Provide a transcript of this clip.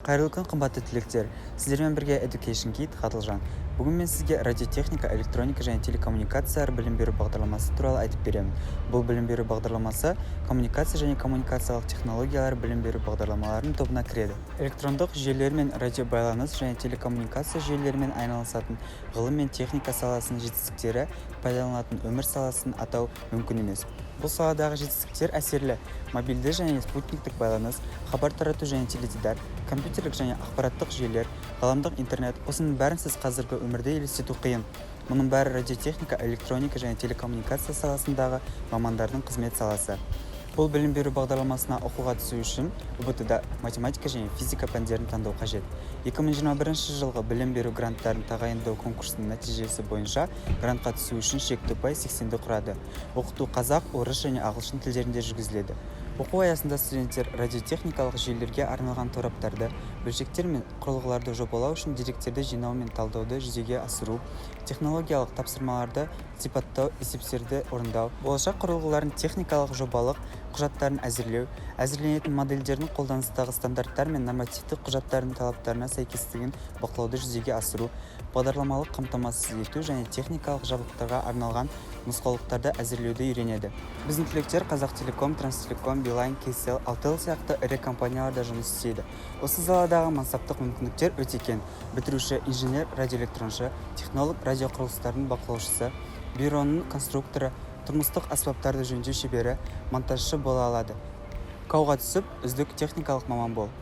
Қайырлы күн, қымбатты түлектер. Сіздермен бірге Education Kit Қатылжан. Бүгін мен сізге радиотехника, электроника және телекоммуникациялар білім беру бағдарламасы туралы айтып беремін. Бұл білім беру бағдарламасы коммуникация және коммуникациялық технологиялар білім беру бағдарламаларының тобына кіреді. Электрондық жүйелер мен радиобайланыс және телекоммуникация жүйелерімен айналысатын ғылым мен техника саласының жетістіктері пайдаланылатын өмір саласын атау мүмкін емес. Бұл саладағы жетістіктер әсерлі. Мобильді және спутниктік байланыс, хабар тарату және теледидар, компьютерлік және ақпараттық жүйелер, ғаламдық интернет. Осының бәрін сіз қазіргі өмірде елестету қиын. Мұның бәрі радиотехника, электроника және телекоммуникация саласындағы мамандардың қызмет саласы. Бұл білім беру бағдарламасына оқуға түсу үшін УБТ-да математика және физика пәндерін таңдау қажет. 2021 жылғы білім беру гранттарын тағайындау конкурсының нәтижесі бойынша грантқа түсу үшін шекті ұпай 80-ді құрады. Оқыту қазақ, орыс және ағылшын тілдерінде жүргізіледі. Оқу аясында студенттер радиотехникалық жүйелерге арналған тораптарды, бөлшектер мен құрылғыларды жобалау үшін деректерді жинау мен талдауды жүзеге асыру, технологиялық тапсырмаларды сипаттау, есептерді орындау, болашақ құрылғылардың техникалық жобалық құжаттарын әзірлеу, әзірленетін модельдердің қолданыстағы стандарттар мен нормативтік құжаттардың талаптарына сәйкестігін бақылауды жүзеге асыру, бағдарламалық қамтамасыз ету және техникалық жабдықтарға арналған нұсқаулықтарды әзірлеуді үйренеді. Біздің түлектер Қазақтелеком, Транстелеком, Билайн, Кейсел, Алтел сияқты ірі компанияларда жұмыс істейді. Осы саладағы мансаптық мүмкіндіктер өте кең. Бітіруші инженер, радиоэлектроншы, технолог, радиоқұрылыстардың бақылаушысы, бюроның конструкторы, тұрмыстық аспаптарды жөндеу шебері, монтажшы бола алады. КАУ-ға түсіп, үздік техникалық маман бол.